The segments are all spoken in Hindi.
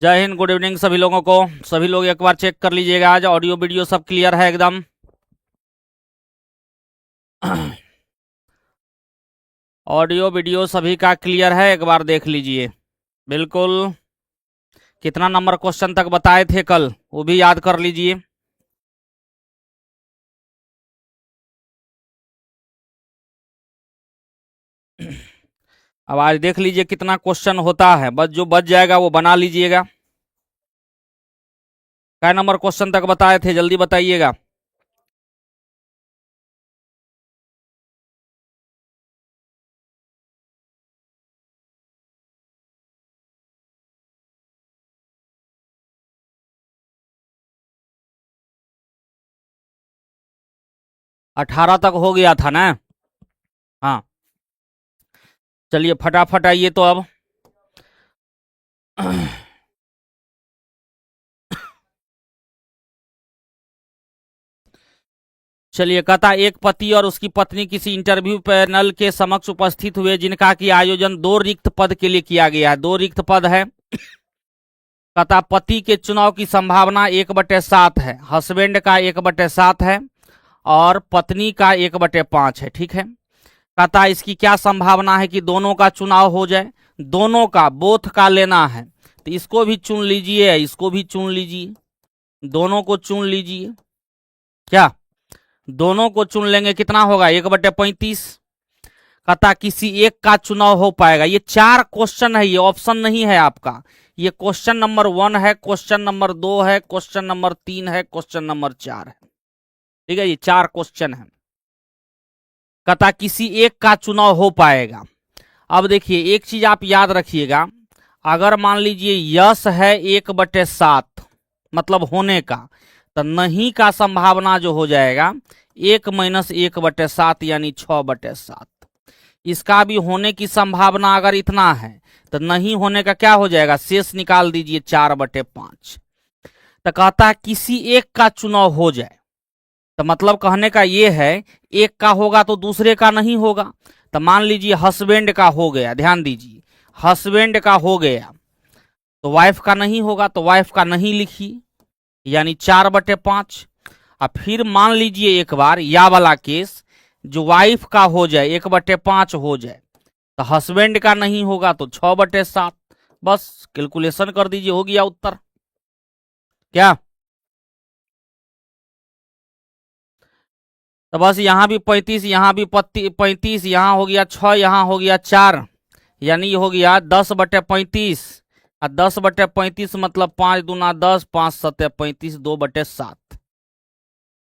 जय हिंद, गुड इवनिंग सभी लोगों को। सभी लोग एक बार चेक कर लीजिएगा, आज ऑडियो वीडियो सब क्लियर है एकदम। ऑडियो वीडियो सभी का क्लियर है, एक बार देख लीजिए। बिल्कुल। कितना नंबर क्वेश्चन तक बताए थे कल, वो भी याद कर लीजिए। अब आज देख लीजिए कितना क्वेश्चन होता है, बस जो बच जाएगा वो बना लीजिएगा। क्या नंबर क्वेश्चन तक बताए थे, जल्दी बताइएगा। अठारह तक हो गया था ना। हाँ, चलिए फटाफट आइए तो अब। चलिए, कहता एक पति और उसकी पत्नी किसी इंटरव्यू पैनल के समक्ष उपस्थित हुए, जिनका की आयोजन दो रिक्त पद के लिए किया गया है। दो रिक्त पद है। कहता पति के चुनाव की संभावना 1/7 है, हस्बैंड का 1/7 है और पत्नी का 1/5 है। ठीक है। कहता इसकी क्या संभावना है कि दोनों का चुनाव हो जाए। दोनों का, बोथ का लेना है, तो इसको भी चुन लीजिए, इसको भी चुन लीजिए, दोनों को चुन लीजिए। क्या दोनों को चुन लेंगे कितना होगा, 1/35। कहता किसी एक का चुनाव हो पाएगा। ये 4 क्वेश्चन है, ये ऑप्शन नहीं है आपका। ये क्वेश्चन नंबर 1 है, क्वेश्चन नंबर 2 है, क्वेश्चन नंबर 3 है, क्वेश्चन नंबर 4 है। ठीक है, ये 4 क्वेश्चन है। कहता किसी एक का चुनाव हो पाएगा। अब देखिए एक चीज आप याद रखिएगा, अगर मान लीजिए यस है 1/7 मतलब होने का, तो नहीं का संभावना जो हो जाएगा 1 - 1/7 यानी 6/7। इसका भी होने की संभावना अगर इतना है, तो नहीं होने का क्या हो जाएगा, शेष निकाल दीजिए 4/5। तो कहता है किसी एक का चुनाव हो जाए, तो मतलब कहने का ये है एक का होगा तो दूसरे का नहीं होगा। तो मान लीजिए हस्बैंड का हो गया, ध्यान दीजिए, हस्बैंड का हो गया तो वाइफ का नहीं होगा, तो वाइफ का नहीं लिखिए, यानी 4/5। और फिर मान लीजिए एक बार या वाला केस, जो वाइफ का हो जाए 1/5 हो जाए, तो हस्बैंड का नहीं होगा तो 6/7। बस कैलकुलेशन कर दीजिए, हो गया उत्तर। क्या तो बस यहाँ भी 35, यहाँ भी 35, यहाँ हो गया 6, यहाँ हो गया 4, यानी हो गया 10/35। और 10/35 मतलब 5 दूना 10, 5 सत्ते 35, 2/7।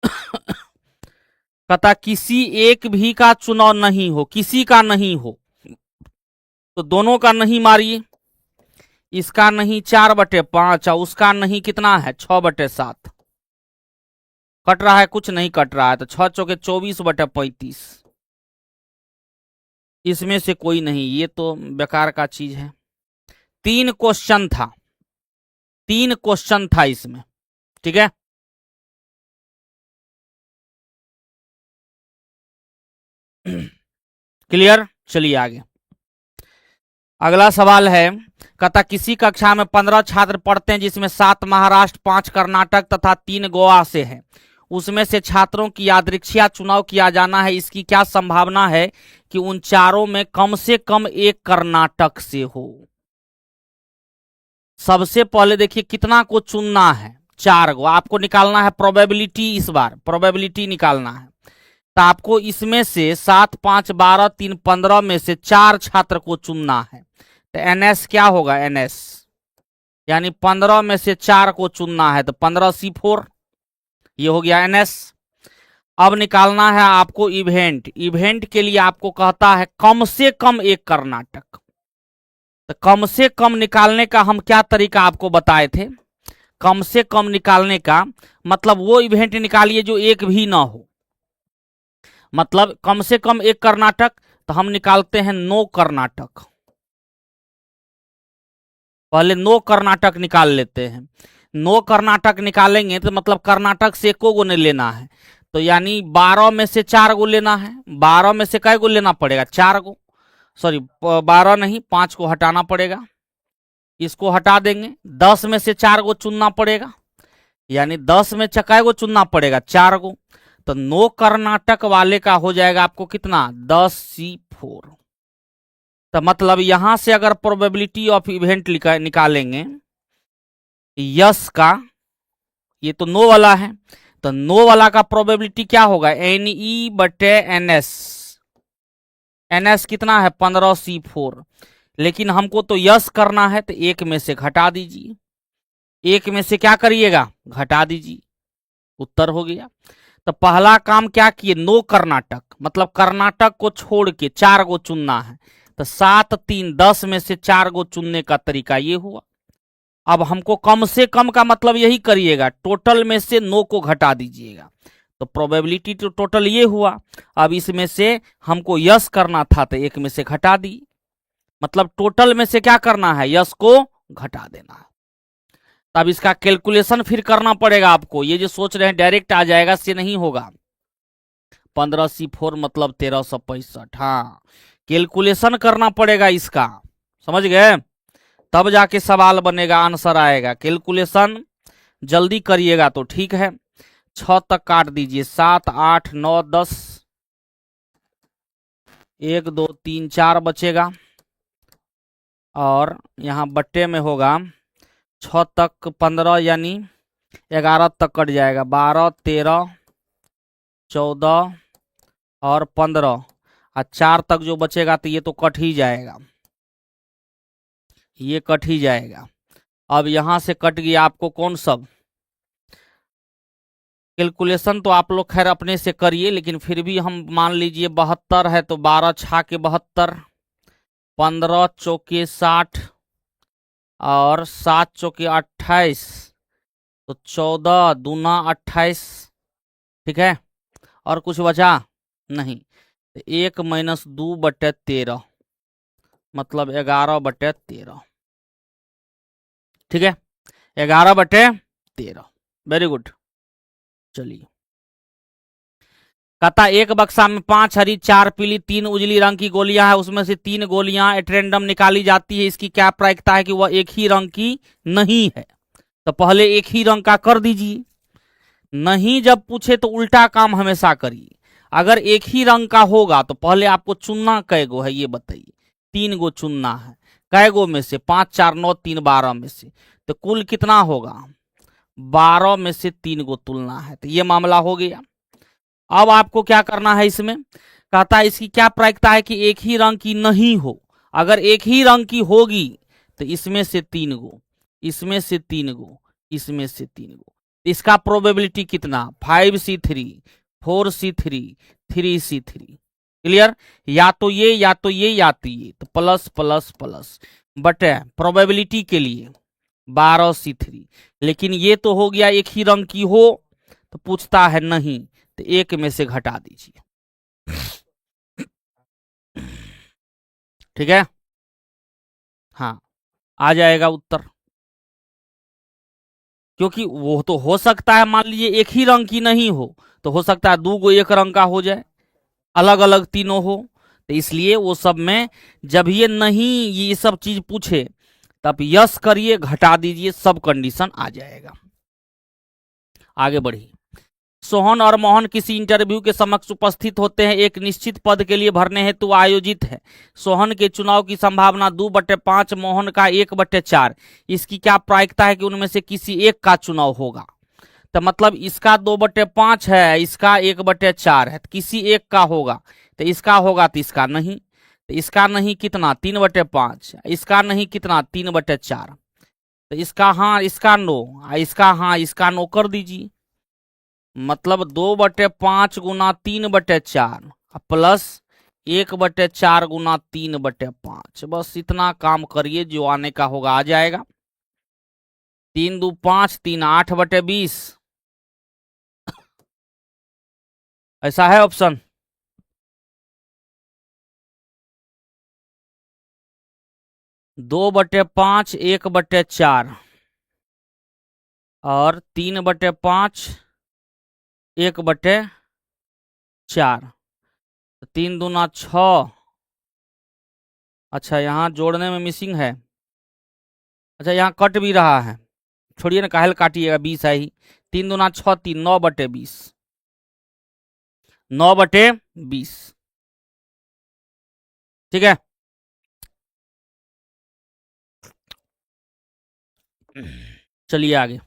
कहता किसी एक भी का चुनाव नहीं हो, किसी का नहीं हो, तो दोनों का नहीं मारिए। इसका नहीं 4/5 और उसका नहीं कितना है 6/7। कट रहा है, कुछ नहीं कट रहा है, तो 6 चौके 24/35। इसमें से कोई नहीं, ये तो बेकार का चीज है। 3 क्वेश्चन था, 3 क्वेश्चन था इसमें। ठीक है, क्लियर। चलिए आगे, अगला सवाल है। कहता किसी कक्षा में 15 छात्र पढ़ते हैं, जिसमें 7 महाराष्ट्र, 5 कर्नाटक तथा 3 गोवा से हैं। उसमें से छात्रों की यादृच्छिक चुनाव किया जाना है। इसकी क्या संभावना है कि उन चारों में कम से कम एक कर्नाटक से हो। सबसे पहले देखिए कितना को चुनना है, 4 को आपको निकालना है प्रोबेबिलिटी। इस बार प्रोबेबिलिटी निकालना है, तो आपको इसमें से 7, 5, 12, 3, 15 में से 4 छात्र को चुनना है। तो एनएस क्या होगा, एनएस यानी 15 में से 4 को चुनना है, तो 15C4, ये हो गया एनएस। अब निकालना है आपको इवेंट। इवेंट के लिए आपको कहता है कम से कम एक कर्नाटक। तो कम से कम निकालने का हम क्या तरीका आपको बताए थे। कम से कम निकालने का मतलब वो इवेंट निकालिए जो एक भी ना हो। मतलब कम से कम एक कर्नाटक, तो हम निकालते हैं 9 कर्नाटक। पहले 9 कर्नाटक निकाल लेते हैं। 9 कर्नाटक निकालेंगे तो मतलब कर्नाटक से एको गो नहीं लेना है, तो यानी 12 में से 4 गो लेना है। 12 में से कै गो लेना पड़ेगा, 4 गो, सॉरी 12 नहीं, 5 को हटाना पड़ेगा। इसको हटा देंगे, 10 में से 4 गो चुनना पड़ेगा, यानी 10 में कै गो चुनना पड़ेगा, 4 गो। तो नो कर्नाटक वाले का हो जाएगा आपको कितना, 10C4। तो मतलब यहां से अगर प्रोबेबिलिटी ऑफ इवेंट निकालेंगे यस का, ये तो नो वाला है, तो नो वाला का प्रोबेबिलिटी क्या होगा, NE/NS। NS कितना है, 15C4। लेकिन हमको तो यस करना है, तो एक में से घटा दीजिए, एक में से क्या करिएगा, घटा दीजिए, उत्तर हो गया। तो पहला काम क्या किए, नो कर्नाटक, मतलब कर्नाटक को छोड़ के 4 गो चुनना है। तो 7, 3, 10 में से 4 गो चुनने का तरीका ये हुआ। अब हमको कम से कम का मतलब यही करिएगा, टोटल में से नो को घटा दीजिएगा। तो प्रोबेबिलिटी तो टोटल ये हुआ। अब इसमें से हमको यस करना था, तो एक में से घटा दी, मतलब टोटल में से क्या करना है, यस को घटा देना है। तब इसका कैलकुलेशन फिर करना पड़ेगा आपको, ये जो सोच रहे हैं डायरेक्ट आ जाएगा, से नहीं होगा। 15C4 मतलब 1365। हाँ, कैलकुलेशन करना पड़ेगा इसका, समझ गए, तब जाके सवाल बनेगा, आंसर आएगा। कैलकुलेशन जल्दी करिएगा तो ठीक है। 6 तक काट दीजिए, 7, 8, 9, 10, 1, 2, 3, 4 बचेगा, और यहाँ बट्टे में होगा 6 तक 15, यानी 11 तक कट जाएगा, 12, 13, 14 और 15, और 4 तक जो बचेगा तो ये तो कट ही जाएगा, ये कट ही जाएगा। अब यहां से कट गया आपको कौन सब, कैलकुलेशन तो आप लोग खैर अपने से करिए, लेकिन फिर भी हम मान लीजिए 72 है, तो 12 छा के 72, 15 चौके 60, और 7 चौके 28, तो 14 दूना 28, ठीक है। और कुछ बचा नहीं, 1-2/13 मतलब 11/13, ठीक है, 11/13। Very good. चलिए, कहता एक बक्सा में 5 हरी, 4 पीली, 3 उजली रंग की गोलियां हैं, उसमें से 3 गोलियां एट्रेंडम निकाली जाती है, इसकी क्या प्रायिकता है कि वह एक ही रंग की नहीं है। तो पहले एक ही रंग का कर दीजिए, नहीं जब पूछे तो उल्टा काम हमेशा करिए। अगर एक ही रंग का होगा तो पहले आपको चुनना कै गो है, ये बताइए, 3 गो चुनना है, कै गो में से, 5, 4, 9, 3, 12 में से, तो कुल कितना होगा, 12 में से 3 गो तुलना है, तो ये मामला हो गया। अब आपको क्या करना है, इसमें कहता है इसकी क्या प्रायिकता है कि एक ही रंग की नहीं हो। अगर एक ही रंग की होगी तो इसमें से 3 गो, इसमें से 3 गो, इसमें से 3 गो, इसका प्रोबेबिलिटी कितना, 5C3, 4C3, 3C3। क्लियर, या तो ये या तो ये या तो ये, तो प्लस प्लस प्लस बटे प्रोबेबिलिटी के लिए 12C3। लेकिन ये तो हो गया एक ही रंग की हो, तो पूछता है नहीं, तो एक में से घटा दीजिए, ठीक है। हाँ, आ जाएगा उत्तर, क्योंकि वो तो हो सकता है, मान लीजिए एक ही रंग की नहीं हो, तो हो सकता है 2 गो एक रंग का हो जाए, अलग अलग तीनों हो, तो इसलिए वो सब में जब ये नहीं, ये सब चीज पूछे तब यस करिए, घटा दीजिए, सब कंडीशन आ जाएगा। आगे बढ़िए। सोहन और मोहन किसी इंटरव्यू के समक्ष उपस्थित होते हैं, एक निश्चित पद के लिए भरने हेतु आयोजित है। सोहन के चुनाव की संभावना 2/5, मोहन का 1/4। इसकी क्या प्रायिकता है कि उनमें से किसी एक का चुनाव होगा। तो मतलब इसका 2/5 है, इसका 1/4 है, तो किसी एक का होगा, तो इसका होगा तो इसका नहीं, तो इसका नहीं कितना, 3/5, इसका नहीं कितना, 3/4, तो इसका हाँ, इसका नो, इसका हाँ, इसका नो कर दीजिए। मतलब 2/5 गुना 3/4 प्लस 1/4 गुना 3/5, बस इतना काम करिए, जो आने का होगा आ जाएगा। 3 2 5, 3 8/20, ऐसा है ऑप्शन। दो बटे पांच, 1/4 और 3/5, 1/4, 3 दूना 6। अच्छा, यहाँ जोड़ने में मिसिंग है, अच्छा यहाँ कट भी रहा है, छोड़िए ना, काहेल काटिएगा, 20 है ही। 3 दूना 6, 3 9/20, 9/20, ठीक है। चलिए आगे।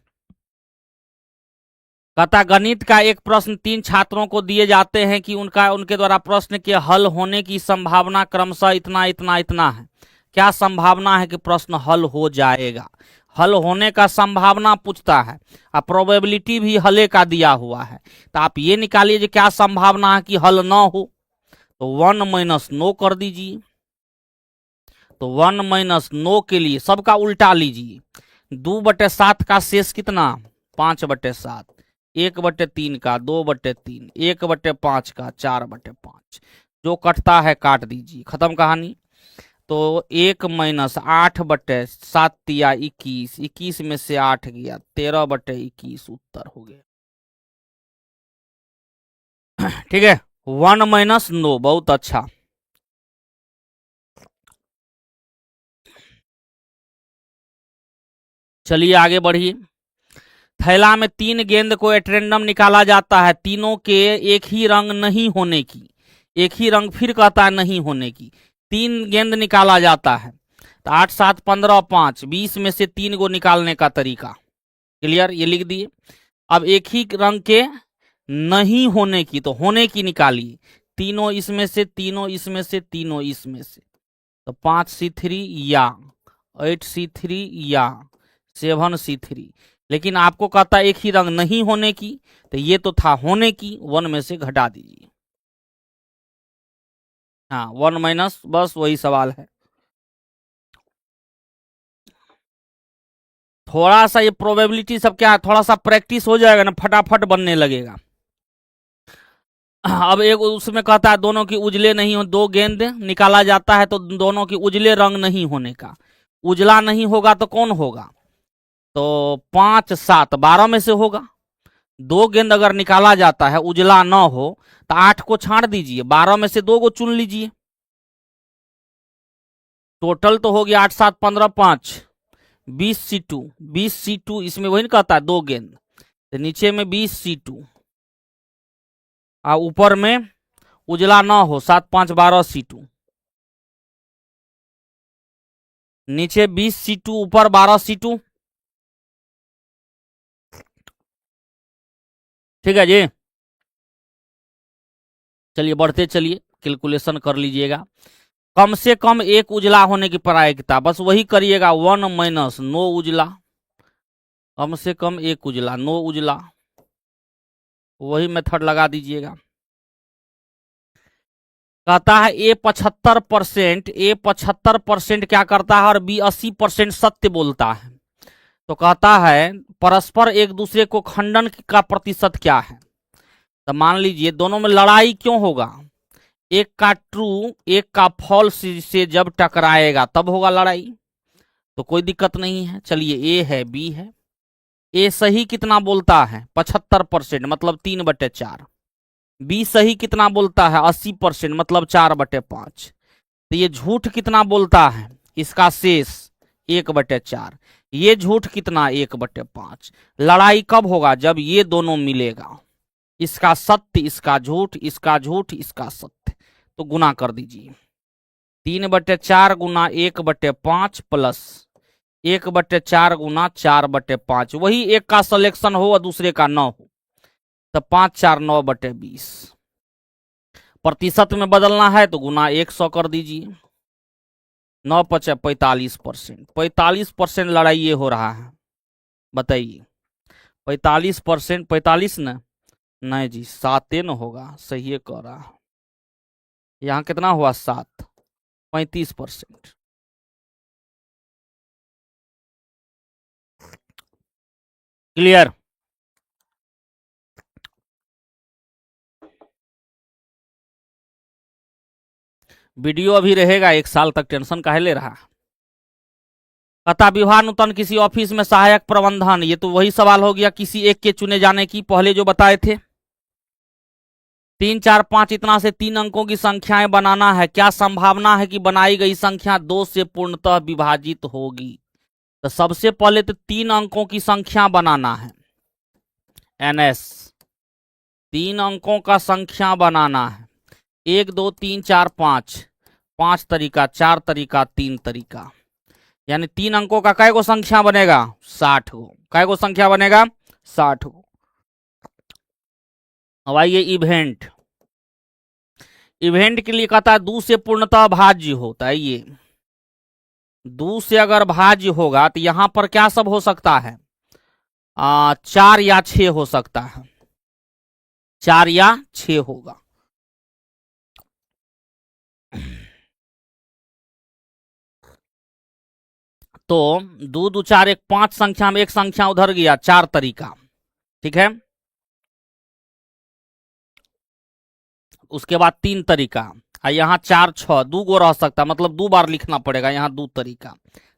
कहता गणित का एक प्रश्न 3 छात्रों को दिए जाते हैं कि उनके द्वारा प्रश्न के हल होने की संभावना क्रमशः इतना इतना इतना है। क्या संभावना है कि प्रश्न हल हो जाएगा? हल होने का संभावना पूछता है, और प्रोबेबिलिटी भी हले का दिया हुआ है। तो आप ये निकालिए जो क्या संभावना है कि हल ना हो। तो 1 - नो कर दीजिए। तो 1 - नो के लिए सबका उल्टा लीजिए। 2/7 का शेष कितना? 5/7। 1/3 का 2/3, 1/5 का 4/5। जो कटता है काट दीजिए, खत्म कहानी। तो 1 - 8/7 या 21, 21 में से 8 गया, 13/21 उत्तर हो गया। ठीक है, 1 - नो, बहुत अच्छा। चलिए आगे बढ़िए। थैला में 3 गेंद को एट रैंडम निकाला जाता है, तीनों के एक ही रंग नहीं होने की। एक ही रंग फिर कहता है नहीं होने की। 3 गेंद निकाला जाता है, तो 8 7 15 5, 20 में से 3 को निकालने का तरीका क्लियर, ये लिख दिए। अब एक ही रंग के नहीं होने की, तो होने की निकालिए। तीनों इसमें से, तीनों इसमें से, तीनों इसमें से। तो 5C3 या 8C3 या 7C3। लेकिन आपको कहता है एक ही रंग नहीं होने की, तो ये तो था होने की, 1 में से घटा दीजिए। हाँ 1 - बस वही सवाल है। थोड़ा सा ये प्रोबेबिलिटी सब क्या है, थोड़ा सा प्रैक्टिस हो जाएगा ना, फटाफट बनने लगेगा। अब एक उसमें कहता है दोनों की उजले नहीं हो, 2 गेंद निकाला जाता है तो दोनों की उजले रंग नहीं होने का। उजला नहीं होगा तो कौन होगा? तो 5 7 12 में से होगा। 2 गेंद अगर निकाला जाता है उजला ना हो, तो 8 को छाड़ दीजिए, 12 में से 2 को चुन लीजिए। टोटल तो हो गया 8 7 15 5, 20C2। 20C2 इसमें वही ना कहता है 2 गेंद, तो नीचे में 20C2 और ऊपर में उजला ना हो 7 5 12C2। नीचे 20C2 ऊपर 12C2। ठीक है जी। चलिए बढ़ते चलिए, कैलकुलेशन कर लीजिएगा। कम से कम एक उजला होने की प्रायिकता, बस वही करिएगा, 1 - नो उजला। कम से कम एक उजला, नो उजला, वही मेथड लगा दीजिएगा। कहता है A 75% क्या करता है और B 80% सत्य बोलता है। तो कहता है परस्पर एक दूसरे को खंडन का प्रतिशत क्या है। तो मान लीजिए दोनों में लड़ाई क्यों होगा, एक का ट्रू एक का फॉल्स से जब टकराएगा तब होगा लड़ाई, तो कोई दिक्कत नहीं है। चलिए ए है बी है। ए सही कितना बोलता है? 75%, मतलब 3/4। बी सही कितना बोलता है? 80%, मतलब 4/5। तो ये झूठ कितना बोलता है? इसका शेष 1/4। ये झूठ कितना? 1/5। लड़ाई कब होगा? जब ये दोनों मिलेगा, इसका सत्य इसका झूठ, इसका झूठ इसका सत्य। तो गुना कर दीजिए, 3/4 गुना 1/5 प्लस 1/4 गुना 4/5। वही एक का सिलेक्शन हो और दूसरे का न हो, तो 5 4 9/20। प्रतिशत में बदलना है तो गुना 100 कर दीजिए। 9 5 45%। 45% लड़ाई ये हो रहा है, बताइए। 45%, 45 न, नहीं जी 7 न होगा, सही कह रहा है। यहाँ कितना हुआ? 7, 35%। क्लियर। वीडियो अभी रहेगा 1 साल तक, टेंशन काहे ले रहा है। अतः विवाह नूतन किसी ऑफिस में सहायक प्रबंधन, ये तो वही सवाल हो गया किसी एक के चुने जाने की, पहले जो बताए थे। 3 4 5 इतना से 3 अंकों की संख्याएं बनाना है। क्या संभावना है कि बनाई गई संख्या 2 से पूर्णतः विभाजित होगी? तो सबसे पहले तो 3 अंकों की संख्या बनाना है, NS 3 अंकों का संख्या बनाना है। 1 2 3 4 5, 5 तरीका, 4 तरीका, 3 तरीका, यानी 3 अंकों का कै गो संख्या बनेगा? 60 गो। कै गो संख्या बनेगा? 60 गो। अब आइए इवेंट। इवेंट के लिए कहता है 2 से पूर्णतः भाज्य होता है। ये 2 से अगर भाज्य होगा तो यहां पर क्या सब हो सकता है? 4 या 6 हो सकता है, 4 या 6 होगा। तो 2 2 4 1 5 संख्या में एक संख्या उधर गया, 4 तरीका, ठीक है। उसके बाद 3 तरीका, यहाँ 4 6 2 गो रह सकता, मतलब 2 बार लिखना पड़ेगा, यहाँ 2 तरीका।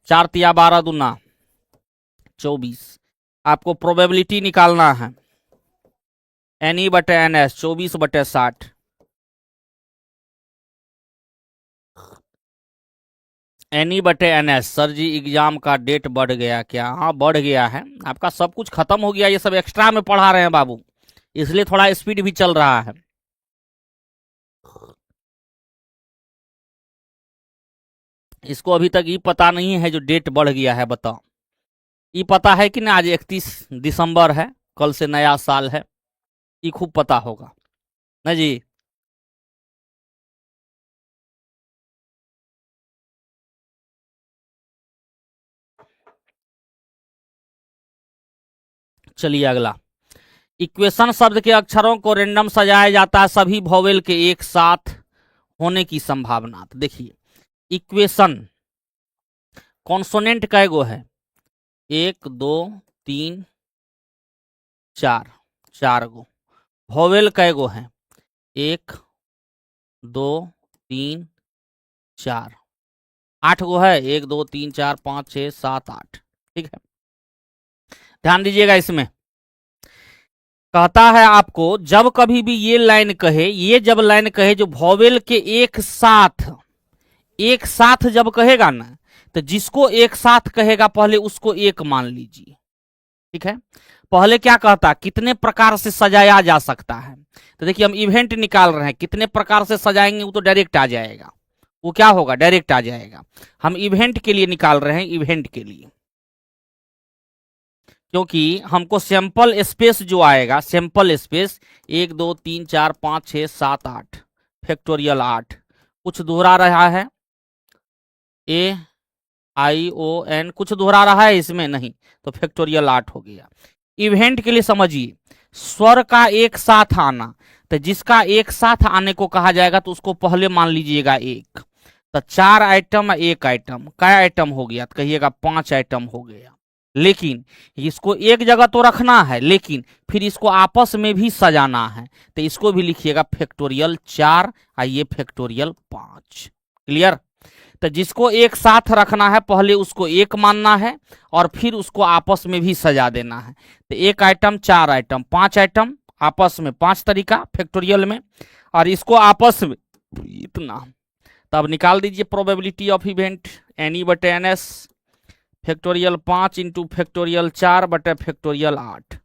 4 तिया 12 दूना 24। आपको प्रोबेबिलिटी निकालना है, NE बटे NS 24 बटे 60। NE बटे NS। सर जी एग्जाम का डेट बढ़ गया क्या? हाँ बढ़ गया है, आपका सब कुछ खत्म हो गया, ये सब एक्स्ट्रा में पढ़ा रहे हैं बाबू, इसलिए थोड़ा स्पीड भी चल रहा है। इसको अभी तक ये पता नहीं है जो डेट बढ़ गया है, बताओ ये पता है कि ना? आज 31 दिसंबर है, कल से नया साल है, ये खूब पता होगा ना जी। चलिए अगला। इक्वेशन शब्द के अक्षरों को रेंडम सजाया जाता है सभी वोवेल के एक साथ होने की संभावना। तो देखिए इक्वेशन कॉन्सोनेंट कै गो है? 1 2 3 4, 4 गो। वोवेल कै गो है? 1 2 3 4, 8 गो है। 1 2 3 4 5 6 7 8, ठीक है। ध्यान दीजिएगा इसमें कहता है आपको जब कभी भी ये लाइन कहे, ये जब लाइन कहे जो वोवेल के एक साथ जब कहेगा ना, तो जिसको एक साथ कहेगा पहले उसको एक मान लीजिए, ठीक है। पहले क्या कहता, कितने प्रकार से सजाया जा सकता है। तो देखिए हम इवेंट निकाल रहे हैं, कितने प्रकार से सजाएंगे वो तो डायरेक्ट आ जाएगा, वो क्या होगा? डायरेक्ट आ जाएगा। हम इवेंट के लिए निकाल रहे हैं, इवेंट के लिए, क्योंकि हमको सैंपल स्पेस जो आएगा, सैंपल स्पेस 1 2 3 4 5 6 7 8 फैक्टोरियल 8, कुछ दोहरा रहा है, AION कुछ दोहरा रहा है इसमें नहीं, तो फैक्टोरियल 8 हो गया। इवेंट के लिए समझिए स्वर का एक साथ आना, तो जिसका एक साथ आने को कहा जाएगा तो उसको पहले मान लीजिएगा 1। तो 4 आइटम 1 आइटम, क्या आइटम हो गया? तो कहिएगा 5 आइटम हो गया। लेकिन इसको एक जगह तो रखना है, लेकिन फिर इसको आपस में भी सजाना है, तो इसको भी लिखिएगा फैक्टोरियल 4 और ये फैक्टोरियल 5। क्लियर? तो जिसको एक साथ रखना है पहले उसको एक मानना है और फिर उसको आपस में भी सजा देना है। तो 1 आइटम 4 आइटम 5 आइटम, आपस में 5 तरीका फैक्टोरियल में, और इसको आपस में इतना। तब निकाल दीजिए प्रोबेबिलिटी ऑफ इवेंट, NE बटे NS फैक्टोरियल 5 इंटू फैक्टोरियल 4 बटे फैक्टोरियल 8।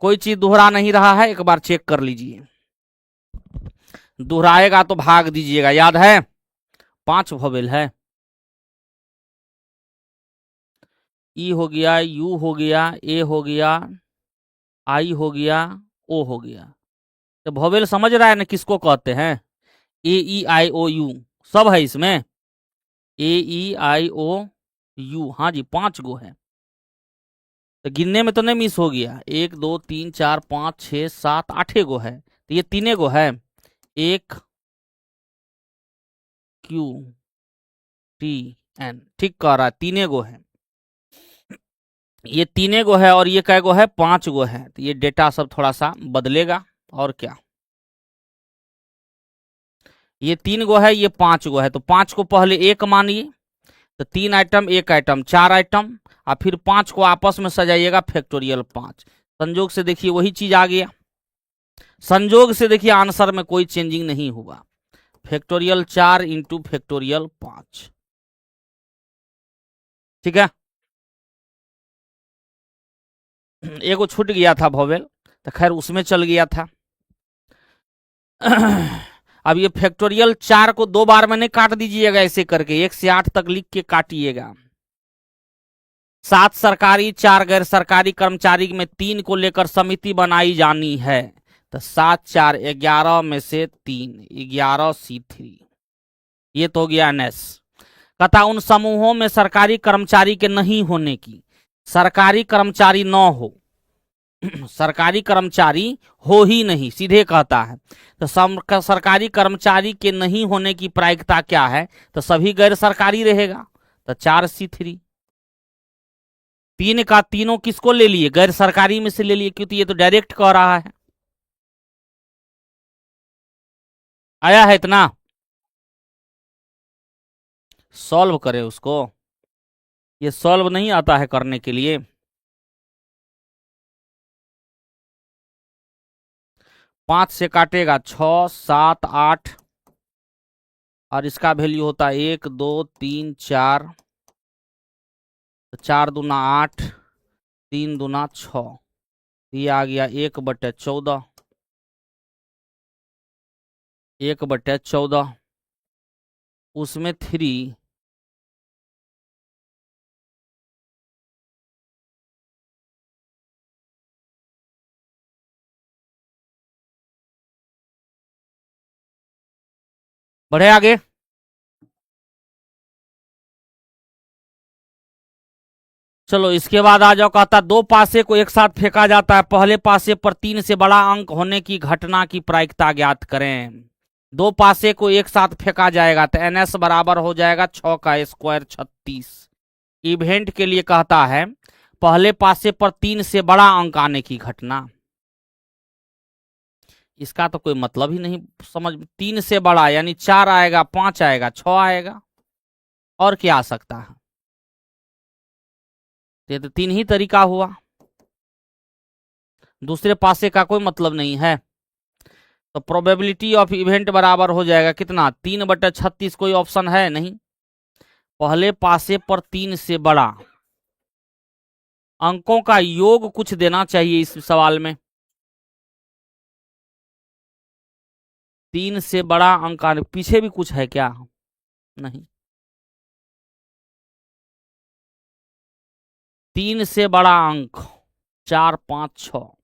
कोई चीज दोहरा नहीं रहा है, एक बार चेक कर लीजिए, दोहराएगा तो भाग दीजिएगा। याद है 5 वोवेल है, E हो गया, U हो गया, A हो गया, I हो गया, O हो गया। तो वोवेल समझ रहा है ना किसको कहते हैं? AEIOU सब है इसमें, AEIOU, हाँ जी 5 गो है। तो गिनने में तो नहीं मिस हो गया, 1 2 3 4 5 6 7 8 गो है, तो ये 3 गो है, 1 QTN, ठीक कह रहा है, 3 गो है, ये 3 गो है, और ये कै गो है? 5 गो है। तो ये डेटा सब थोड़ा सा बदलेगा, और क्या, ये 3 गो है, ये 5 गो है, तो 5 को पहले एक मानिए, तो 3 आइटम 1 आइटम 4 आइटम, और फिर 5 को आपस में सजाइएगा फैक्टोरियल 5। संजोग से देखिए वही चीज आ गया, संजोग से देखिए आंसर में कोई चेंजिंग नहीं हुआ, फैक्टोरियल 4 इंटू फैक्टोरियल 5, ठीक है। एगो छूट गया था वोवेल, तो खैर उसमें चल गया था। अब ये फैक्टोरियल 4 को 2 बार में नहीं काट दीजिएगा, ऐसे करके 1 से 8 तक लिख के काटिएगा। 7 सरकारी 4 गैर सरकारी कर्मचारी में 3 को लेकर समिति बनाई जानी है, तो 7 4 11 में से 3 11 C3, ये तो हो गया NS। कथा उन समूहों में सरकारी कर्मचारी के नहीं होने की, सरकारी कर्मचारी न हो, सरकारी कर्मचारी हो ही नहीं, सीधे कहता है। तो सरकारी कर्मचारी के नहीं होने की प्रायिकता क्या है, तो सभी गैर सरकारी रहेगा, तो 4 C3। 3 का तीनों किसको ले लिए, गैर सरकारी में से ले लिए, क्योंकि ये तो डायरेक्ट कह रहा है। आया है इतना, सॉल्व करें उसको, ये सॉल्व नहीं आता है करने के लिए। 5 से काटेगा 6 7 8, और इसका वैल्यू होता है 1 2 3 4, 4 दूना 8, 3 दूना 6, ये आ गया 1/14, 1/14, उसमें 3, बढ़े आगे। चलो इसके बाद आ जाओ, कहता 2 पासे को एक साथ फेंका जाता है, पहले पासे पर 3 से बड़ा अंक होने की घटना की प्रायिकता ज्ञात करें। 2 पासे को एक साथ फेंका जाएगा तो NS बराबर हो जाएगा 6 का स्क्वायर 36। इवेंट के लिए कहता है पहले पासे पर 3 से बड़ा अंक आने की घटना, इसका तो कोई मतलब ही नहीं समझ। 3 से बड़ा यानी 4 आएगा, 5 आएगा, 6 आएगा, और क्या आ सकता है, ये तो 3 ही तरीका हुआ, दूसरे पासे का कोई मतलब नहीं है। तो प्रोबेबिलिटी ऑफ इवेंट बराबर हो जाएगा कितना, 3/36, कोई ऑप्शन है नहीं, पहले पासे पर 3 से बड़ा। अंकों का योग कुछ देना चाहिए इस सवाल में, 3 से बड़ा अंक, पीछे भी कुछ है क्या, नहीं, 3 से बड़ा अंक 4 5 6,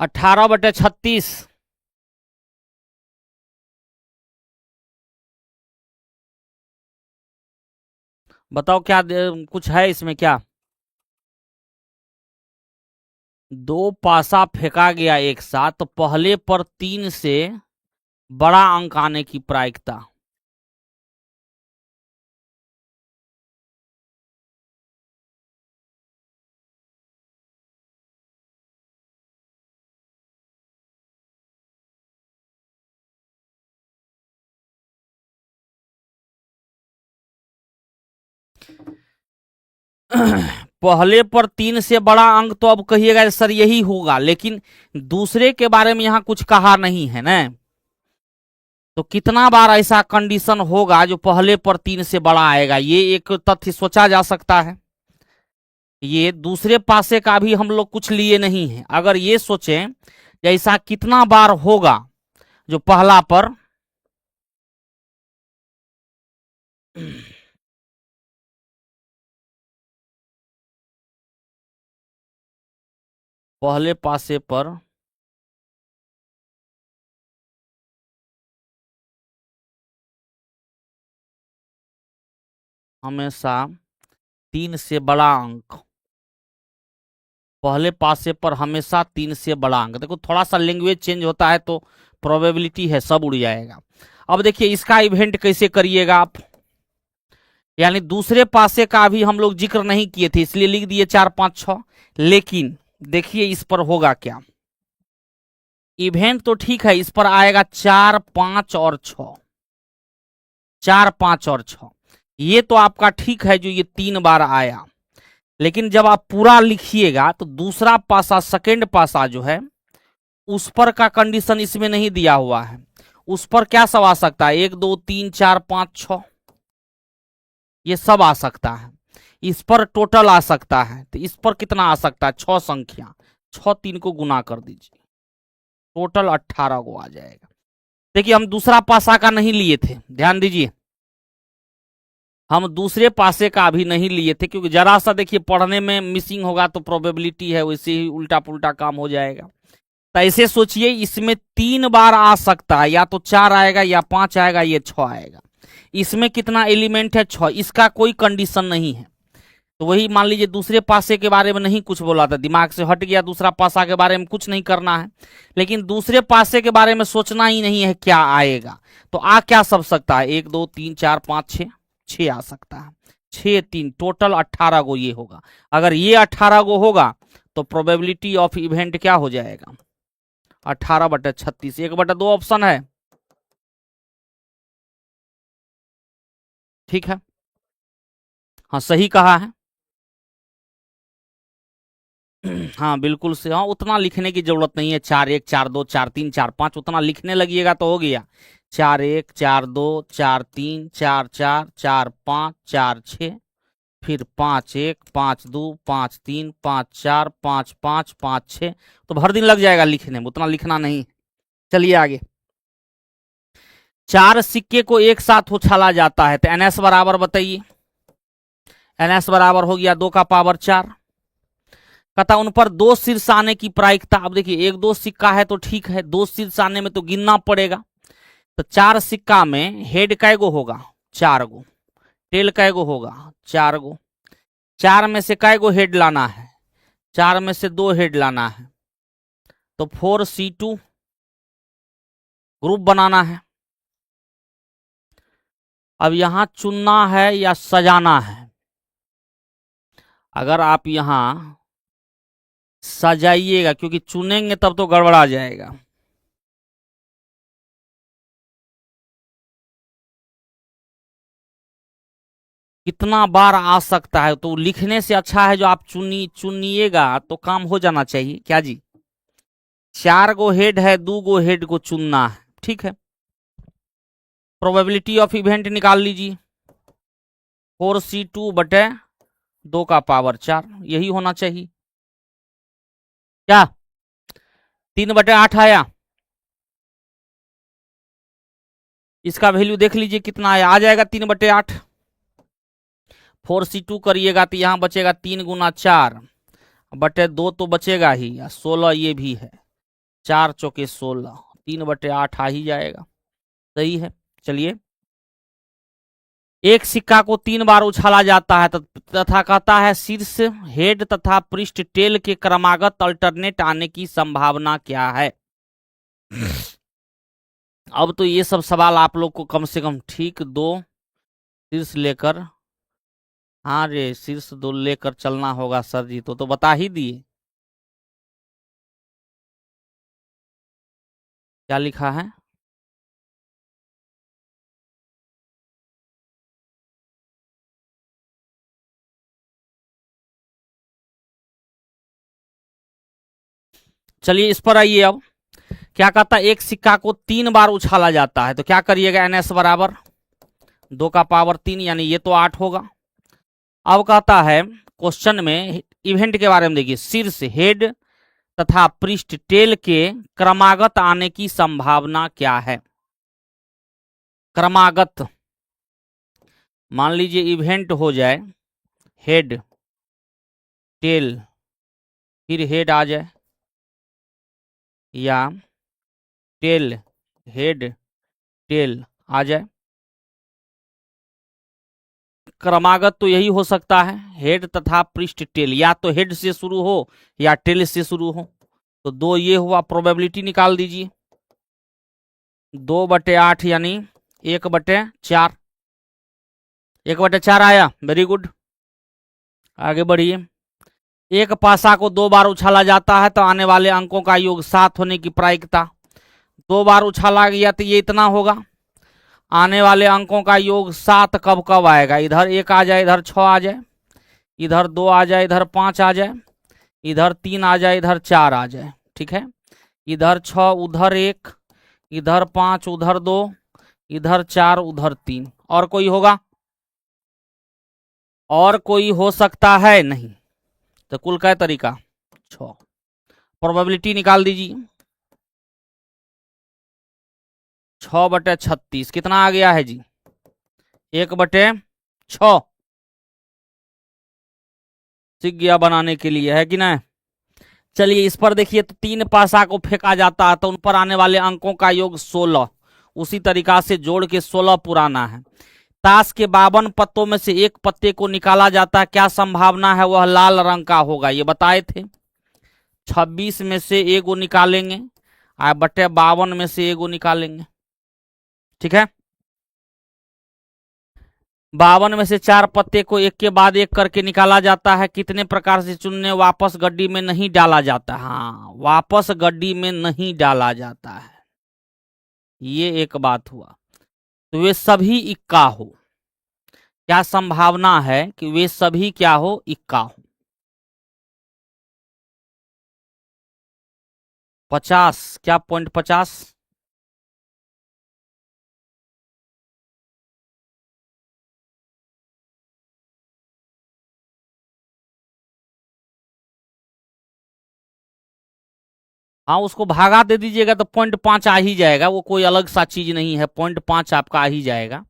(18/36), बताओ क्या कुछ है इसमें क्या। 2 पासा फेंका गया एक साथ, तो पहले पर 3 से बड़ा अंक आने की प्रायिकता, पहले पर 3 से बड़ा अंक, तो अब कहिएगा सर यही होगा, लेकिन दूसरे के बारे में यहां कुछ कहा नहीं है ना, तो कितना बार ऐसा कंडीशन होगा जो पहले पर 3 से बड़ा आएगा, ये एक तथ्य सोचा जा सकता है। ये दूसरे पासे का भी हम लोग कुछ लिए नहीं है, अगर ये सोचें ऐसा कितना बार होगा जो पहला पर पहले पासे पर हमेशा 3 से बड़ा अंक, पहले पासे पर हमेशा 3 से बड़ा अंक, देखो थोड़ा सा लैंग्वेज चेंज होता है तो प्रोबेबिलिटी है सब उड़ जाएगा। अब देखिए इसका इवेंट कैसे करिएगा आप, यानी दूसरे पासे का भी हम लोग जिक्र नहीं किए थे इसलिए लिख दिए 4 5 6, लेकिन देखिए इस पर होगा क्या, इवेंट तो ठीक है, इस पर आएगा 4 5 और 6, 4 5 और 6, ये तो आपका ठीक है जो ये 3 बार आया, लेकिन जब आप पूरा लिखिएगा तो दूसरा पासा, सेकेंड पासा जो है उस पर का कंडीशन इसमें नहीं दिया हुआ है। उस पर क्या सब आ सकता है, 1 2 3 4 5 6, ये सब आ सकता है। इस पर टोटल आ सकता है, तो इस पर कितना आ सकता है, 6 संख्या, 6 3 को गुना कर दीजिए, टोटल 18 को आ जाएगा। देखिए हम दूसरा पासा का नहीं लिए थे, ध्यान दीजिए, हम दूसरे पासे का भी नहीं लिए थे, क्योंकि जरा सा देखिए पढ़ने में मिसिंग होगा तो प्रोबेबिलिटी है वैसे ही उल्टा पुल्टा काम हो जाएगा। तो ऐसे सोचिए इसमें 3 बार आ सकता है, या तो 4 आएगा या 5 आएगा, ये 6 आएगा। इसमें कितना एलिमेंट है, 6, इसका कोई कंडीशन नहीं है। तो वही मान लीजिए दूसरे पासे के बारे में नहीं कुछ बोला था, दिमाग से हट गया, दूसरा पासा के बारे में कुछ नहीं करना है, लेकिन दूसरे पासे के बारे में सोचना ही नहीं है क्या आएगा। तो आ क्या सब सकता है, 1 2 3 4 5 6, 6 आ सकता है, 6 3 टोटल 18 को ये होगा। अगर ये 18 को होगा तो प्रोबेबिलिटी ऑफ इवेंट क्या हो जाएगा, 18/36, 1/2 ऑप्शन है, ठीक है, हाँ सही कहा है। हाँ बिल्कुल से, हाँ उतना लिखने की जरूरत नहीं है, 4 1 4 2 4 3 4 5 उतना लिखने लगिएगा तो हो गया, 4 1 4 2 4 3 4 4 4 5 4 6, फिर 5 1 5 2 5 3 5 4 5 5 5 6, तो भर दिन लग जाएगा लिखने में, उतना लिखना नहीं। चलिए आगे, 4 सिक्के को एक साथ उछाला जाता है तो एनएस बराबर बताइए, एनएस बराबर हो गया 2 का पावर 4। कहता उन पर 2 शीर्ष आने की प्रायिकता, अब देखिए 1 2 सिक्का है तो ठीक है, 2 शीर्ष आने में तो गिनना पड़ेगा। तो 4 सिक्का में हेड कै गो होगा, 4 गो, टेल कै गो होगा, 4 गो, 4 में से कै गो हेड लाना है, 4 में से 2 हेड लाना है, तो 4C2 ग्रुप बनाना है। अब यहां चुनना है या सजाना है, अगर आप यहां सजाइएगा, क्योंकि चुनेंगे तब तो गड़बड़ा जाएगा। कितना बार आ सकता है, तो लिखने से अच्छा है जो आप चुनिएगा तो काम हो जाना चाहिए, क्या जी, 4 गो हेड है, 2 गो हेड को चुनना है, ठीक है। प्रोबेबिलिटी ऑफ इवेंट निकाल लीजिए, 4C2/2 का पावर 4, यही होना चाहिए, क्या 3/8 आया। इसका वैल्यू देख लीजिए कितना आया, आ जाएगा 3/8। 4C2 करिएगा तो यहां बचेगा 3 गुना 4/2 तो बचेगा ही, 16 ये भी है, 4 चौके 16, 3/8 आ ही जाएगा, सही है। चलिए, एक सिक्का को 3 बार उछाला जाता है तथा कहता है शीर्ष हेड तथा पृष्ठ टेल के क्रमागत अल्टरनेट आने की संभावना क्या है। अब तो ये सब सवाल आप लोग को कम से कम ठीक 2 शीर्ष लेकर, हाँ रे शीर्ष 2 लेकर चलना होगा सर जी, तो बता ही दिए क्या लिखा है। चलिए इस पर आइए, अब क्या कहता है, एक सिक्का को 3 बार उछाला जाता है तो क्या करिएगा, एनएस बराबर 2 का पावर 3, यानी ये तो 8 होगा। अब कहता है क्वेश्चन में इवेंट के बारे में देखिए, शीर्ष हेड तथा पृष्ठ टेल के क्रमागत आने की संभावना क्या है। क्रमागत, मान लीजिए इवेंट हो जाए हेड टेल, फिर हेड आ जाए, या टेल हेड टेल आ जाए, क्रमागत तो यही हो सकता है, हेड तथा पृष्ठ टेल, या तो हेड से शुरू हो या टेल से शुरू हो। तो 2 ये हुआ, प्रोबेबिलिटी निकाल दीजिए, 2/8 यानी 1/4, 1/4 आया, वेरी गुड। आगे बढ़िए, एक पासा को 2 बार उछाला जाता है तो आने वाले अंकों का योग 7 होने की प्रायिकता, 2 बार उछाला गया तो ये इतना होगा, आने वाले अंकों का योग 7 कब कब आएगा, इधर 1 आ जाए इधर 6 आ जाए, इधर 2 आ जाए, इधर 5 आ जाए, इधर 3 आ जाए, इधर 4 आ जाए, ठीक है। इधर 6, उधर 1, इधर 5, उधर 2, इधर 4, उधर 3। और कोई होगा? और कोई हो सकता है? नहीं। तो कुल क्या तरीका? 6। प्रोबेबिलिटी निकाल दीजिए। 6/36 कितना आ गया है जी? 1/6। सीख गया बनाने के लिए, है कि नहीं? चलिए इस पर देखिए, तो 3 पासा को फेंका जाता है तो उन पर आने वाले अंकों का योग 16। उसी तरीका से जोड़ के 16 पुराना है। ताश के 52 पत्तों में से एक पत्ते को निकाला जाता है, क्या संभावना है वह लाल रंग का होगा? ये बताए थे। 26 में से एगो निकालेंगे, 52 में से एगो निकालेंगे, ठीक है। 52 में से 4 पत्ते को एक के बाद एक करके निकाला जाता है। कितने प्रकार से चुनने? वापस गड्डी में नहीं डाला जाता। हाँ, वापस गड्डी में नहीं डाला जाता है, ये एक बात हुआ। तो वे सभी इक्का हो। क्या संभावना है कि वे सभी क्या हो? इक्का हो। 50, क्या पॉइंट 50? हाँ, उसको भागा दे दीजिएगा तो 0.5 आ ही जाएगा, वो कोई अलग सा चीज नहीं है, 0.5 आपका आ ही जाएगा।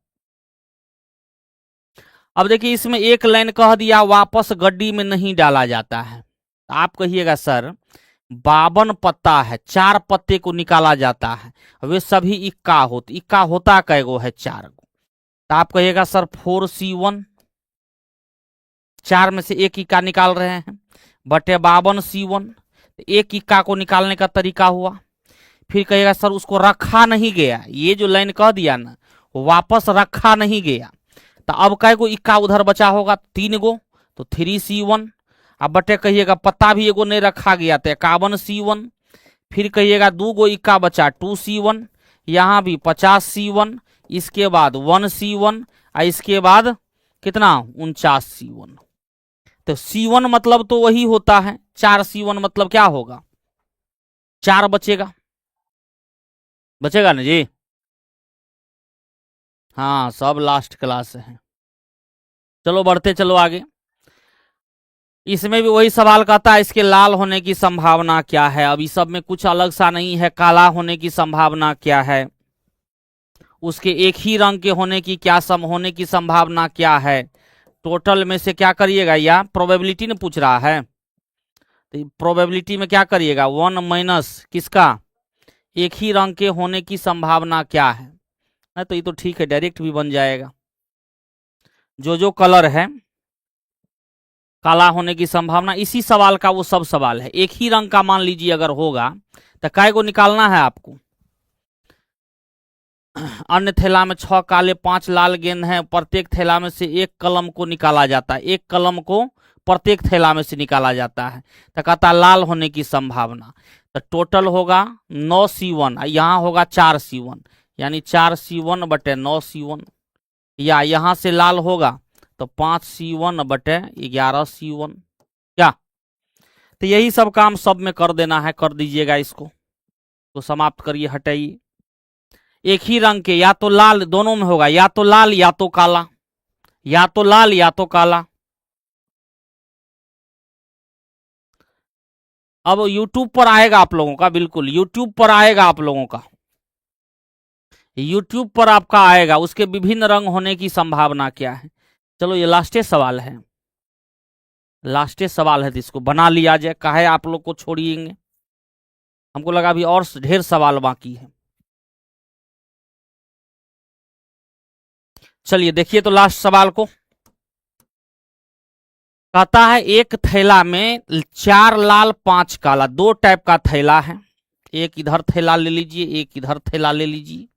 अब देखिए इसमें एक लाइन कह दिया वापस गड्डी में नहीं डाला जाता है, तो आप कहिएगा सर 52 पत्ता है, 4 पत्ते को निकाला जाता है, वे सभी इक्का हो, तो इक्का होता कैगो है? 4 गो। तो आप कहिएगा सर 4C1, 4 में से एक इक्का निकाल रहे हैं, बटे 52C1, एक इक्का को निकालने का तरीका हुआ। फिर कहेगा सर उसको रखा नहीं गया, ये जो लाइन कह दिया ना, वापस रखा नहीं गया, तो अब कै गो इक्का उधर बचा होगा? 3 गो, तो 3C1। अब बटे कहिएगा पत्ता भी एगो नहीं रखा गया तो 51C1। फिर कहिएगा 2 गो इक्का बचा, 2C1, यहाँ भी 50C1, इसके बाद 1C1, और इसके बाद कितना? 49C1। तो C1 मतलब तो वही होता है, 4C1 मतलब क्या होगा? 4 बचेगा, बचेगा ना जी? हाँ, सब लास्ट क्लास है। चलो बढ़ते चलो आगे। इसमें भी वही सवाल कहता है इसके लाल होने की संभावना क्या है। अब इस सब में कुछ अलग सा नहीं है। काला होने की संभावना क्या है, उसके एक ही रंग के होने की होने की संभावना क्या है। टोटल में से क्या करिएगा, या प्रोबेबिलिटी ने पूछ रहा है, तो प्रोबेबिलिटी में क्या करिएगा? 1 माइनस किसका? एक ही रंग के होने की संभावना क्या है। तो ये तो ठीक है, डायरेक्ट भी बन जाएगा। जो कलर है काला होने की संभावना, इसी सवाल का वो सब सवाल है। एक ही रंग का मान लीजिए अगर होगा तो कै गो निकालना है आपको? अन्य थैला में 6 काले 5 लाल गेंद हैं, प्रत्येक थैला में से एक कलम को निकाला जाता है, एक कलम को प्रत्येक थैला में से निकाला जाता है। तो कहता लाल होने की संभावना, तो टोटल होगा 9C1, यहाँ होगा 4C1, यानी 4C1 बटे 9C1, या यहाँ से लाल होगा तो 5C1 बटे 11C1। क्या? तो यही सब काम सब में कर देना है, कर दीजिएगा। इसको तो समाप्त करिए, हटाइए। एक ही रंग के, या तो लाल, दोनों में होगा, या तो लाल या तो काला, या तो लाल या तो काला। अब YouTube पर आएगा आप लोगों का, बिल्कुल YouTube पर आएगा आप लोगों का, YouTube पर आपका आएगा उसके विभिन्न रंग होने की संभावना क्या है। चलो ये लास्टे सवाल है, लास्टे सवाल है, तो इसको बना लिया जाए, काहे आप लोग को छोड़िएंगे। हमको लगा अभी और ढेर सवाल बाकी है। चलिए देखिए तो लास्ट सवाल को। कहता है एक थैला में 4 लाल 5 काला, 2 टाइप का थैला है। एक इधर थैला ले लीजिए, एक इधर थैला ले लीजिए।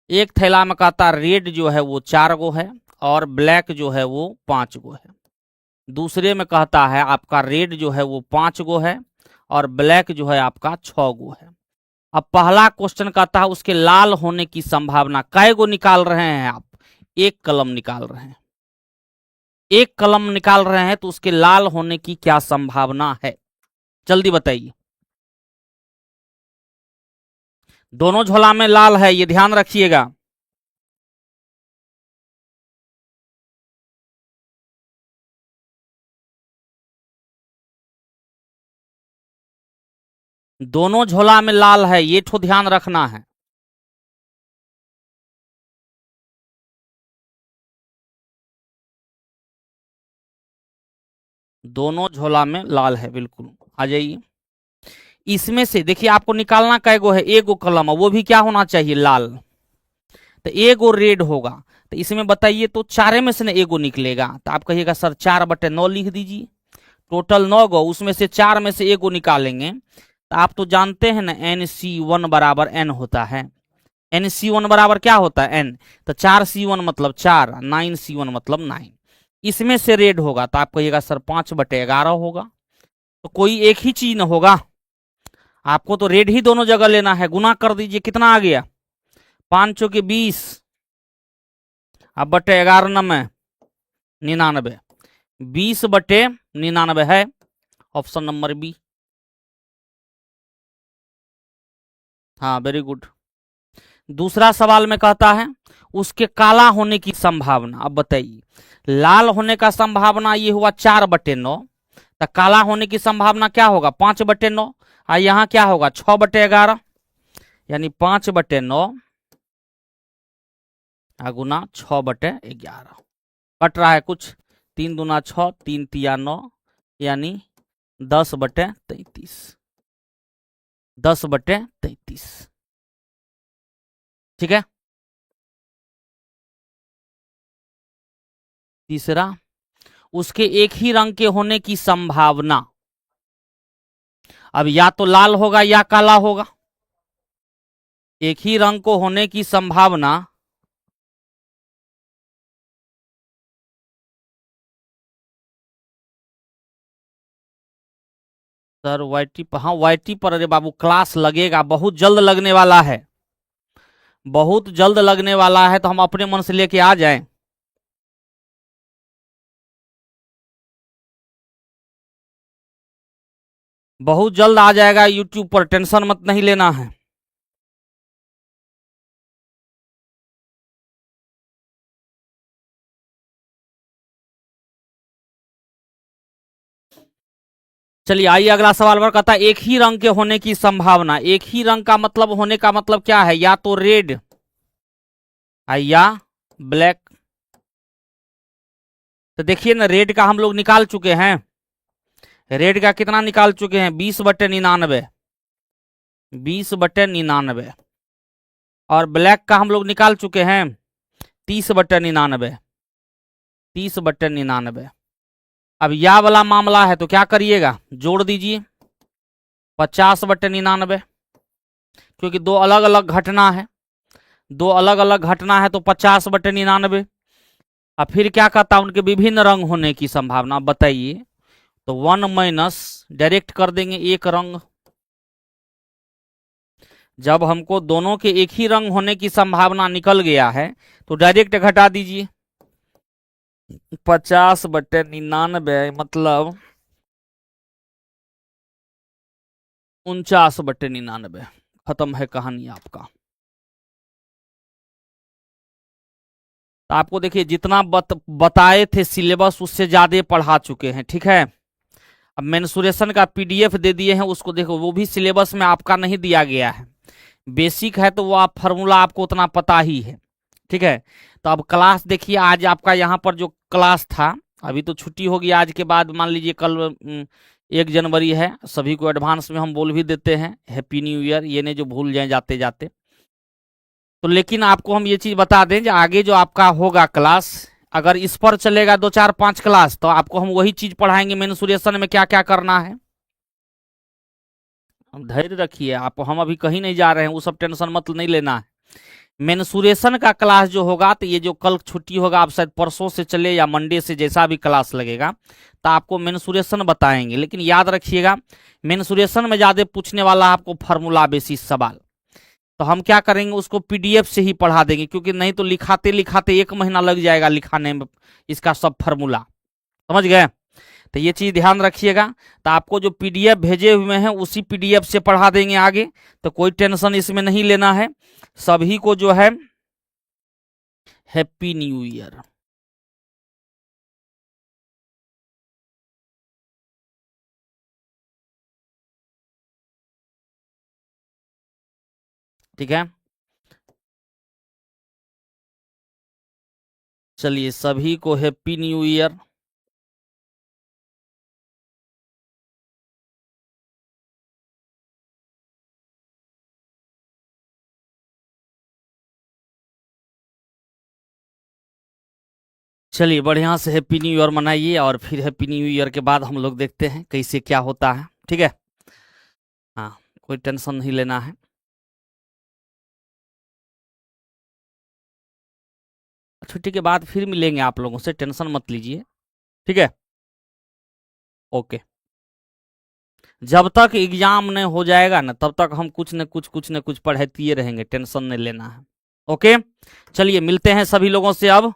एक थैला में कहता रेड जो है वो 4 गो है और ब्लैक जो है वो 5 गो है। दूसरे में कहता है आपका रेड जो है वो 5 गो है और ब्लैक जो है आपका 6 गो है। अब पहला क्वेश्चन कहता है उसके लाल होने की संभावना कै गो निकाल रहे हैं आप? एक कलम निकाल रहे हैं। एक कलम निकाल रहे हैं तो उसके लाल होने की क्या संभावना है, जल्दी बताइए। दोनों झोला में लाल है, ये ध्यान रखिएगा। दोनों झोला में लाल है, ये ठो ध्यान रखना है। दोनों झोला में लाल है, बिल्कुल। आ जाइए। इसमें से देखिए आपको निकालना कैगो है, एगो कलम है, वो भी क्या होना चाहिए, लाल। तो एगो रेड होगा। तो इसमें बताइए तो चारे में से ना एगो निकलेगा, तो आप कहिएगा सर 4/9 लिख दीजिए। टोटल 9 गो, उसमें से 4 में से एगो निकालेंगे। तो आप तो जानते हैं ना NC1 बराबर N होता है। NC1 बराबर क्या होता है, N। तो 4C1 मतलब 4, 9C1 मतलब 9। इसमें से रेड होगा तो आप कहिएगा सर 5/11 होगा। तो कोई एक ही चीज न होगा, आपको तो रेड ही दोनों जगह लेना है। गुना कर दीजिए, कितना आ गया, 5 चौके 20, अब बटे 11 में 99, 20/99 है ऑप्शन नंबर बी। हाँ, वेरी गुड। दूसरा सवाल में कहता है उसके काला होने की संभावना। अब बताइए, लाल होने का संभावना ये हुआ 4/9, तो काला होने की संभावना क्या होगा, 5/9। और यहाँ क्या होगा, 6/11, यानी 5/9 गुना 6/11। कट रहा है कुछ, 3 दूना 6, 3 तिया 9, यानी 10/33। 10/33, ठीक है। तीसरा, उसके एक ही रंग के होने की संभावना। अब या तो लाल होगा या काला होगा। एक ही रंग को होने की संभावना, सर वाईटी पर, हाँ वाईटी पर, अरे बाबू क्लास लगेगा, बहुत जल्द लगने वाला है, बहुत जल्द लगने वाला है, तो हम अपने मन से लेके आ जाएं। बहुत जल्द आ जाएगा यूट्यूब पर, टेंशन मत नहीं लेना है। चलिए आइए अगला सवाल पर। कहता है एक ही रंग के होने की संभावना। एक ही रंग का मतलब, होने का मतलब क्या है, या तो रेड या ब्लैक। तो देखिए ना, रेड का हम लोग निकाल चुके हैं। रेड का कितना निकाल चुके हैं, 20/99, 20/99। और ब्लैक का हम लोग निकाल चुके हैं 30/99, 30/99। अब या वाला मामला है तो क्या करिएगा, जोड़ दीजिए 50/99, क्योंकि दो अलग अलग घटना है, दो अलग अलग घटना है तो 50/99। अब फिर क्या कहता है, उनके विभिन्न रंग होने की संभावना बताइए। तो 1 माइनस, डायरेक्ट कर देंगे एक रंग। जब हमको दोनों के एक ही रंग होने की संभावना निकल गया है तो डायरेक्ट घटा दीजिए। 50/99 मतलब 49/99। खत्म है कहानी आपका। तो आपको देखिए जितना बताए थे सिलेबस, उससे ज्यादा पढ़ा चुके हैं, ठीक है। अब मेंसुरेशन का PDF दे दिए हैं, उसको देखो, वो भी सिलेबस में आपका नहीं दिया गया है। बेसिक है तो वो आप फार्मूला आपको उतना पता ही है, ठीक है। तो अब क्लास देखिए, आज आपका यहाँ पर जो क्लास था, अभी तो छुट्टी होगी आज के बाद, मान लीजिए कल 1 जनवरी है, सभी को एडवांस में हम बोल भी देते हैं हैप्पी न्यू ईयर, ये नहीं जो भूल जाए जाते जाते। तो लेकिन आपको हम ये चीज बता दें, जो आगे जो आपका होगा क्लास, अगर इस पर चलेगा 2 4 5 क्लास, तो आपको हम वही चीज पढ़ाएंगे मेंसुरेशन में क्या क्या करना है। धैर्य रखिए आप, हम अभी कहीं नहीं जा रहे हैं, वो सब टेंशन मत नहीं लेना है। मेंसुरेशन का क्लास जो होगा, तो ये जो कल छुट्टी होगा, आप शायद परसों से चले या मंडे से, जैसा भी क्लास लगेगा, तो आपको मेंसुरेशन बताएंगे। लेकिन याद रखिएगा, मेंसुरेशन में ज्यादा पूछने वाला आपको फार्मूला बेसिस सवाल, तो हम क्या करेंगे, उसको PDF से ही पढ़ा देंगे, क्योंकि नहीं तो लिखाते लिखाते 1 महीना लग जाएगा लिखाने में इसका सब फार्मूला। समझ गए? तो ये चीज ध्यान रखिएगा। तो आपको जो पीडीएफ भेजे हुए हैं उसी पीडीएफ से पढ़ा देंगे आगे, तो कोई टेंशन इसमें नहीं लेना है। सभी को जो है हैप्पी न्यू ईयर। ठीक है, चलिए सभी को हैप्पी न्यू ईयर। चलिए बढ़िया से हैप्पी न्यू ईयर मनाइए, और फिर हैप्पी न्यू ईयर के बाद हम लोग देखते हैं कैसे क्या होता है। ठीक है, हाँ, कोई टेंशन नहीं लेना है। छुट्टी के बाद फिर मिलेंगे आप लोगों से, टेंशन मत लीजिए। ठीक है, ओके। जब तक एग्जाम नहीं हो जाएगा ना, तब तक हम कुछ न कुछ पढ़ाते रहेंगे, टेंशन नहीं लेना है। ओके, चलिए मिलते हैं सभी लोगों से अब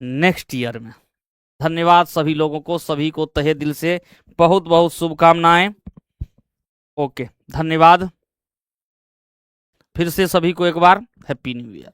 नेक्स्ट ईयर में। धन्यवाद सभी लोगों को, सभी को तहे दिल से बहुत बहुत शुभकामनाएं। ओके, धन्यवाद। फिर से सभी को एक बार हैप्पी न्यू ईयर।